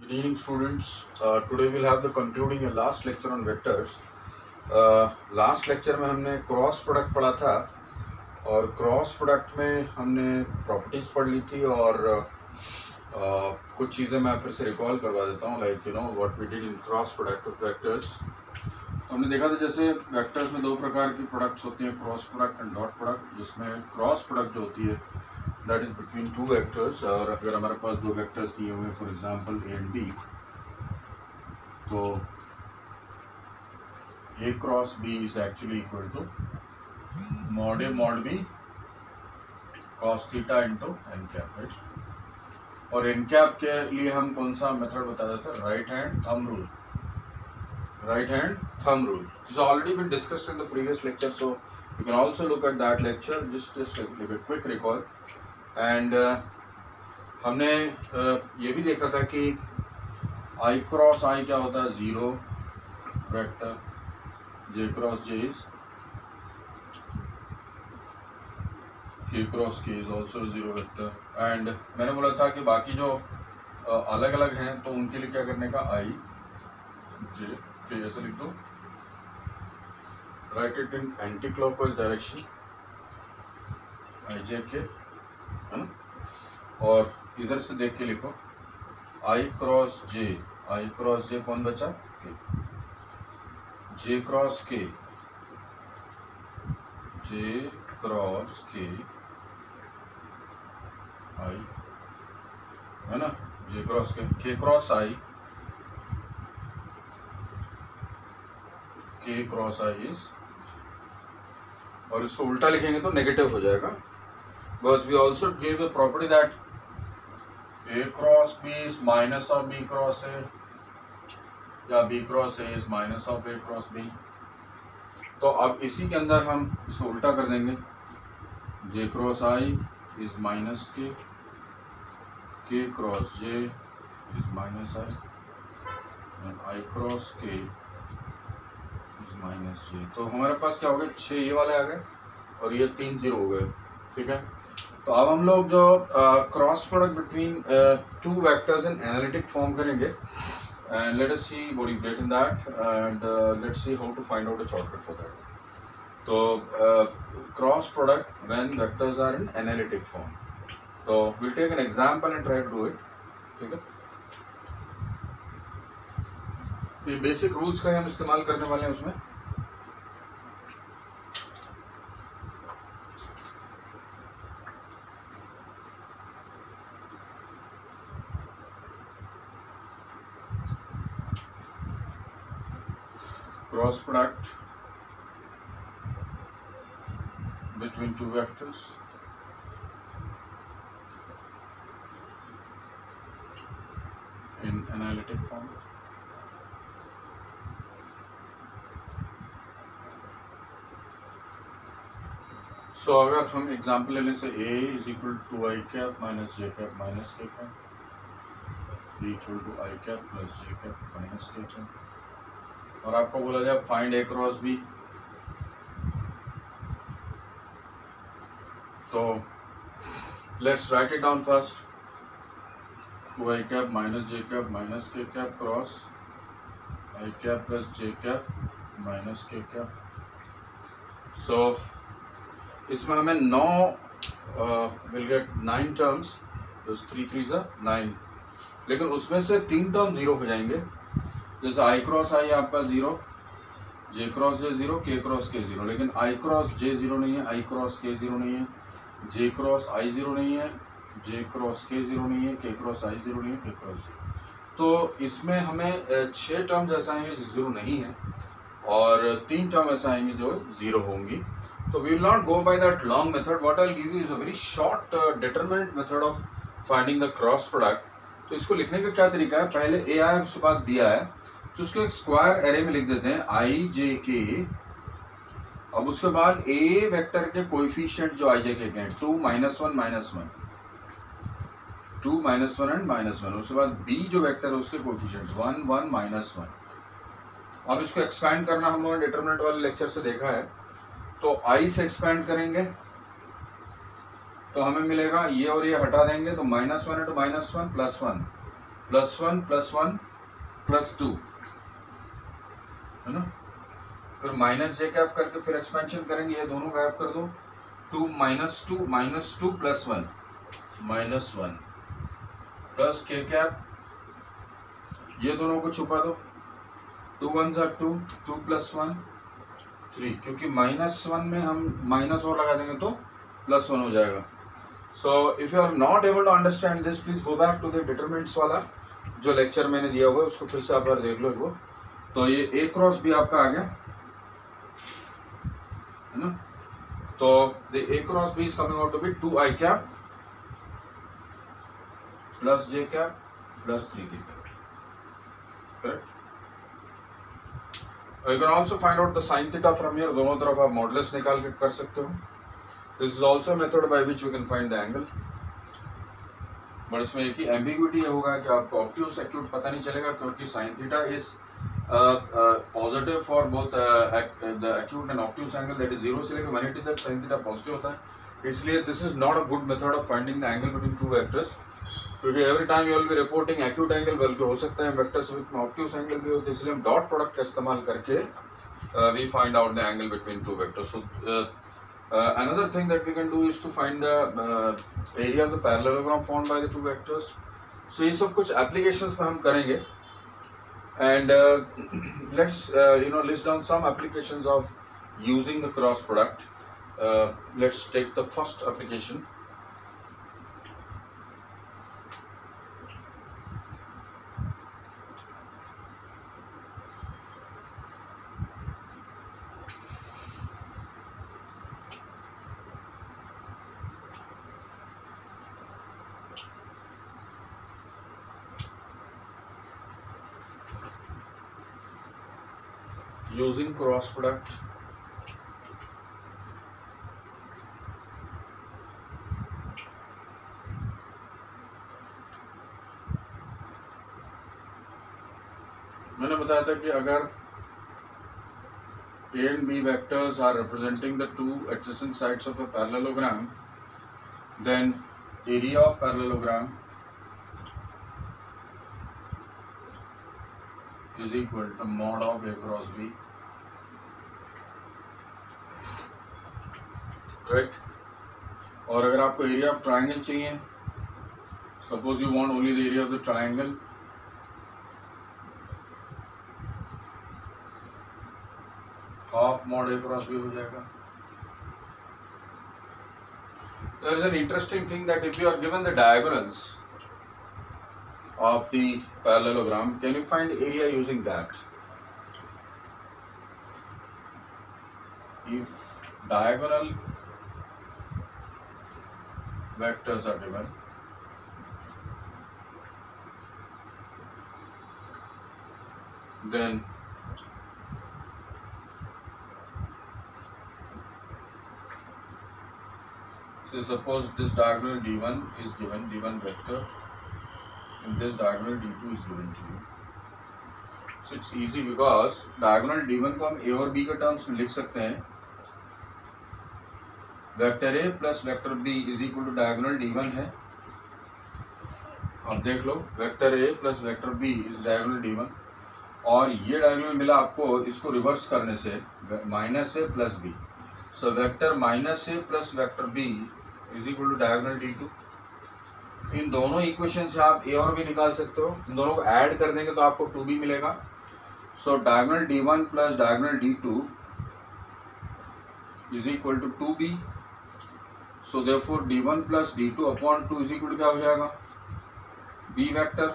Good evening, students. Today we'll have the concluding and last lecture on vectors. Last lecture में हमने cross product पढ़ा था और cross product में हमने प्रॉपर्टीज़ पढ़ ली थी और कुछ चीज़ें मैं फिर से रिकॉल करवा देता हूँ, like what we did in cross product of vectors. हमने देखा था जैसे वेक्टर्स में दो प्रकार की प्रोडक्ट्स होती हैं, cross product and dot product, जिसमें क्रॉस प्रोडक्ट जो होती है that is between two vectors. और अगर हमारे पास दो वेक्टर्स दिए हुए for example A and B, तो A cross B is actually equal to mod A mod B cos theta into N cap, right. और एन कैप के लिए हम कौन सा मेथड बता देते हैं? Right hand thumb rule. Right hand thumb rule. This has already been discussed in the previous lecture, so you can also look at that lecture. Just a quick recall. And हमने ये भी देखा था कि I cross I क्या होता है? Zero vector, J cross J is K cross K is also zero vector. And मैंने बोला था कि बाकी जो अलग अलग हैं तो उनके लिए क्या करने का? I J के ऐसे लिख दो, write it in anti clockwise direction, I J K, है ना। और इधर से देख के लिखो आई क्रॉस जे, आई क्रॉस जे कौन बचा? के, जे क्रॉस के, जे क्रॉस के आई, है ना, जे क्रॉस के क्रॉस आई, के क्रॉस आई इज, और इसको उल्टा लिखेंगे तो नेगेटिव हो जाएगा, because we also give the property that A cross B is minus of B cross A, या B cross A is minus of A cross B. तो अब इसी के अंदर हम इसको उल्टा कर देंगे, जे क्रॉस आई इज माइनस के cross J is minus I, and I cross के माइनस जे। तो हमारे पास क्या हो गया? 6 ये वाले आ गए और ये 3 0 हो गए, ठीक है। तो अब हम लोग जो cross product between two vectors in analytic form करेंगे, and let us see what you get in that, and let's see how to find out a shortcut for that. तो cross product when vectors are in analytic form, तो will take an example and try to do it, ठीक है। ये basic rules का हम इस्तेमाल करने वाले हैं उसमें। Cross product between two vectors in analytic form. So अगर हम एग्जाम्पल ले लें से A is equal to I cap minus J cap minus K cap, B equal to I cap plus J cap minus K cap, और आपको बोला जाए find A cross B, तो let's write it down first, two I cap minus J cap minus K cap cross I cap plus J cap minus K cap. So इसमें हमें 9 will get 9 terms, 3 3 9, लेकिन उसमें से 3 term 0 हो जाएंगे। जैसे आई cross आई आपका 0, जे क्रॉस जे 0, के क्रॉस के 0, लेकिन आई क्रॉस जे 0 नहीं है, आई क्रॉस के 0 नहीं है, जे क्रॉस आई 0 नहीं है, जे क्रॉस के 0 नहीं है, के क्रॉस आई 0 नहीं है, के क्रॉस 0। तो इसमें हमें 6 टर्म्स ऐसा आएंगे जो 0 नहीं है, और 3 टर्म ऐसा आएंगे जो 0 होंगी। तो we will not go by that long method, what I will give you is a very short determinant method of finding the cross product. तो इसको लिखने का क्या तरीका है? पहले ए आई उसके बाद बी आया, तो उसको एक स्क्वायर एरे में लिख देते हैं आई जे के। अब उसके बाद ए वेक्टर के कोएफिशिएंट जो आई जे के हैं 2 -1 -1, 2 -1 एंड -1। उसके बाद बी जो वेक्टर है उसके कोएफिशिएंट्स 1 1 -1। अब इसको एक्सपैंड करना हम लोगों ने डिटरमिनेंट वाले लेक्चर से देखा है, तो आई से एक्सपैंड करेंगे तो हमें मिलेगा ये और ये हटा देंगे तो -1 × -1 +1, +1 +2 है ना, फिर माइनस जे कैप करके फिर एक्सपेंशन करेंगे, ये दोनों गायब कर दो, 2 -2 +1 -1 प्लस के कैप, ये दोनों को छुपा दो, 2 1 2 2 + 1 3, क्योंकि -1 में हम माइनस और लगा देंगे तो +1 हो जाएगा। So if you are not able to understand this, please go back to the determinants वाला जो लेक्चर मैंने दिया हुआ है, उसको फिर से आप बार देख लो एक वो। तो ये A क्रॉस B आपका आ गया है ना, तो the A cross B is coming out to be 2 I cap plus J cap plus 3 K cap, correct. You can also find out the sin theta from here, दोनों तरफ आप modulus निकाल के कर सकते हो। This is also a method by which we can find the angle, but इसमें एक ही एम्बिग्यूटी होगा कि आपको ऑब्ट्यूस एक्यूट पता नहीं चलेगा, क्योंकि sin theta is positive for both the acute and obtuse angle, that is 0 से लेकर 180 तक sin theta पॉजिटिव होता है। इसलिए this is not a good method of finding the angle between two vectors, क्योंकि every time you will be reporting acute angle, बल्कि हो सकता है वेक्टर्स विथ ऑब्ट्यूस एंगल भी होते हैं, इसलिए हम डॉट प्रोडक्ट का इस्तेमाल करके we find out the angle between two vectors. So another thing that we can do is to find the area of the parallelogram formed by the two vectors. So ये सब कुछ applications में हम करेंगे, and let's list down some applications of using the cross product. Let's take the first application. Using cross product, मैंने बताया था कि अगर A and B vectors are representing the two adjacent sides of a parallelogram, then area of parallelogram is equal to mod of A cross B, right. और अगर आपको area of triangle चाहिए, suppose you want only the area of the triangle, half mod A cross B हो जाएगा। There is an interesting thing that if you are given the diagonals of the parallelogram, can you find area using that? If diagonal vectors are given, then so suppose this diagonal D1 is given, D1 vector, and this diagonal D2 is given to you. So it's easy because diagonal D1 को हम A और B के terms में लिख सकते हैं, vector A plus vector B is equal to diagonal D1 है। अब देख लो, vector A plus vector B is diagonal D1, और ये डायगोनल मिला आपको इसको रिवर्स करने से -A plus B, so vector -A plus vector B is equal to diagonal D2। इन दोनों इक्वेशन से आप A और B निकाल सकते हो, इन दोनों को ऐड कर देंगे तो आपको 2B मिलेगा। So diagonal D1 plus diagonal D2 is equal to 2B, so therefore D1 plus D2 upon 2 is equal to क्या हो जाएगा, B वेक्टर।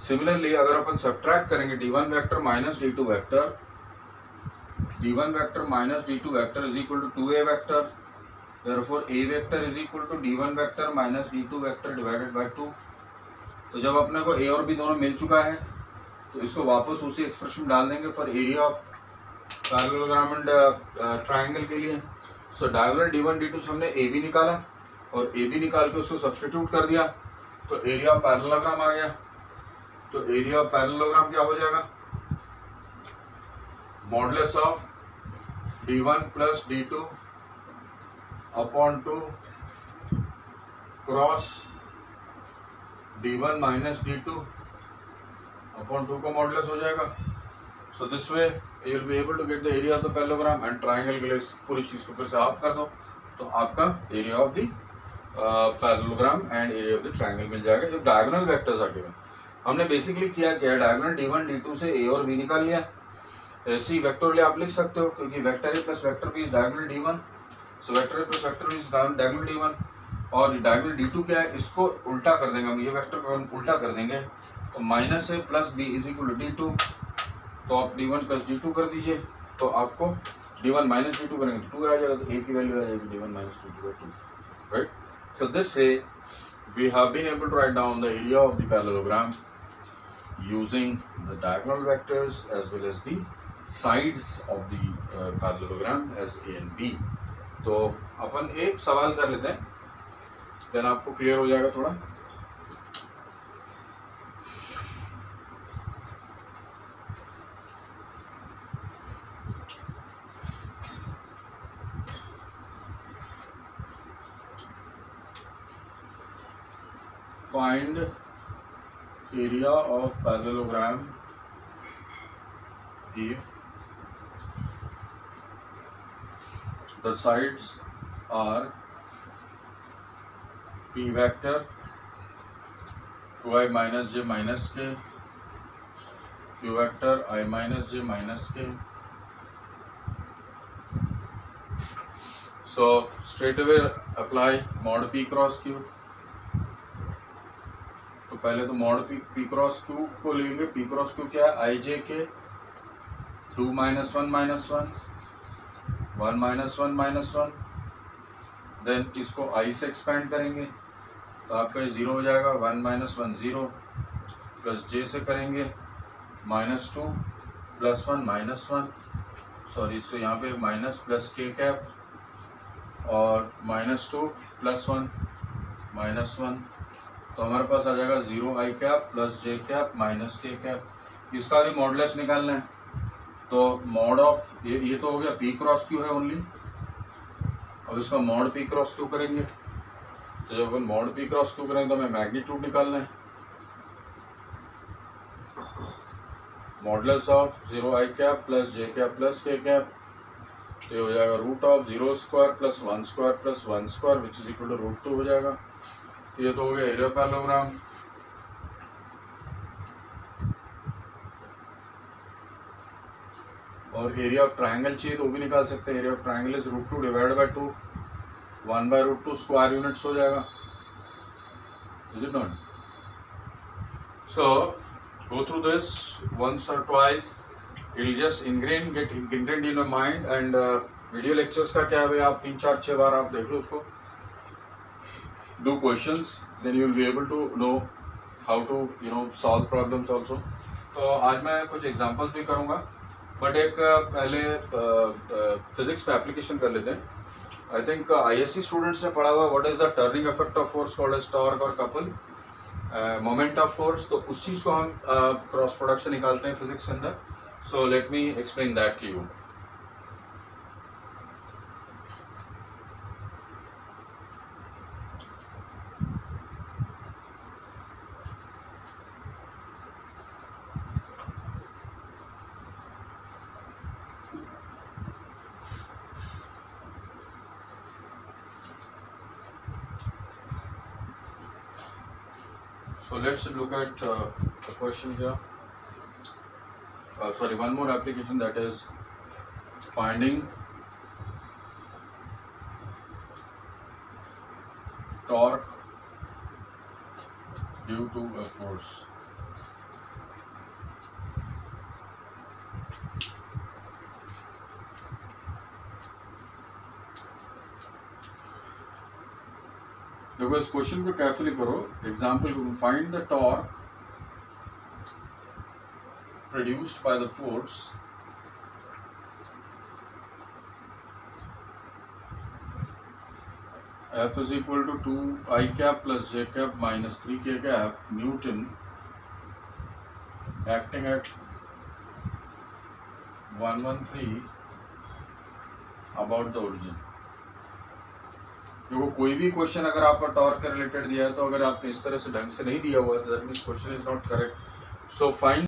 सिमिलरली अगर अपन सब्ट्रैक्ट करेंगे D1 vector minus D2 vector, D1 vector minus D2 vector is equal to 2A vector, therefore A vector is equal to D1 vector minus D2 vector divided by 2। तो जब अपने को A और B दोनों मिल चुका है तो इसको वापस उसी एक्सप्रेशन में डाल देंगे for area of parallelogram and triangle के लिए। सो डायगोनल D1 D2 से हमने AB निकाला और AB निकाल के उसको सब्सटीट्यूट कर दिया तो एरिया ऑफ पैरेललोग्राम आ गया। तो एरिया ऑफ पैरेललोग्राम क्या हो जाएगा, modulus of D1 plus D2 upon 2 cross d1 minus d2 upon 2 का मॉडुलस हो जाएगा. So this way you will be able to get the area of the parallelogram and triangle के लिए पूरी चीज़ को फिर से हाफ कर दो तो आपका area of the parallelogram and area of the triangle मिल जाएगा. जब डायगोनल वेक्टर्स आ गए हमने बेसिकली किया क्या, डायगोनल d1 d2 से a और b निकाल लिया. ऐसी वेक्टोरियल आप लिख सकते हो क्योंकि vector a plus vector b is diagonal d1. So vector a plus vector b is diagonal d1 और डायगोनल d2 क्या है, इसको उल्टा कर देंगे हम, ये वेक्टर को हम उल्टा कर देंगे तो minus a plus b is equal to d2. तो आप d1 प्लस d2 कर दीजिए तो आपको d1 माइनस d2 करेंगे तो 2 आ जाएगा तो a की वैल्यू आ जाएगी d1 minus d2 by 2. Right. So this way we have been able to write down the area of the parallelogram using the diagonal vectors as well as the sides of the parallelogram as a and b. तो अपन एक सवाल कर लेते हैं then आपको clear हो जाएगा थोड़ा. Find area of parallelogram if the sides are p vector 2i minus j minus k, q vector I minus j minus k. So straight away apply mod p cross q. तो पहले तो mod P cross Q को लेंगे. P cross Q क्या है, आई J K 2 minus 1 minus 1 1 minus 1 minus 1. Then इसको I से expand करेंगे तो आपका ये 0 हो जाएगा. 1 माइनस 1 0 प्लस जे से करेंगे माइनस 2 प्लस 1 माइनस 1 सॉरी इसको यहाँ पे माइनस प्लस के कैप और माइनस 2 प्लस 1 माइनस 1 तो हमारे पास आ जाएगा 0 I cap plus J cap minus K cap. इसका भी मॉडुलस निकालना है तो मॉड ऑफ ये तो हो गया पी क्रॉस क्यू है ओनली. अब इसका मॉड पी क्रॉस क्यू करेंगे तो जब अपन मॉड पी क्रॉस क्यू करेंगे तो हमें मैग्नीट्यूड निकालना है. Modulus of 0 I cap plus J cap plus K cap तो ये हो जाएगा root of 0 square plus 1 square plus 1 square which is equal to root 2 हो जाएगा. ये तो हो गया एरिया पैरेललोग्राम. और एरिया ऑफ ट्राइंगल चाहिए तो वो भी निकाल सकते हैं. Area of triangle is root 2 divide by 2 1 by root 2 square units हो जाएगा. Is it not? So go through this once और twice. It will just get ingrained in your mind. And video lectures का क्या है भाई, आप 3 4 6 बार आप देख लो उसको. Do questions, then you will be able to know how to solve problems also. तो आज मैं कुछ एग्जांपल्स भी करूँगा बट एक पहले फिजिक्स पे एप्लीकेशन कर लेते हैं. आई थिंक आईएससी स्टूडेंट्स ने पढ़ा हुआ what is the turning effect of force called as torque और कपल मोमेंट ऑफ फोर्स. तो उस चीज़ को हम क्रॉस प्रोडक्ट से निकालते हैं फिजिक्स के अंदर. So let me explain that to you. So let's look at the question here. Sorry, one more application, that is finding torque due to a force. देखो इस क्वेश्चन को केयरफुली करो. Example find the torque produced by the force F is equal to 2 I cap plus J cap minus 3 K cap Newton acting at 113 about the origin. देखो कोई भी question अगर आपका torque के रिलेटेड दिया है तो अगर आपने इस तरह से ढंग से नहीं दिया हुआ है तो that means question is not correct. So find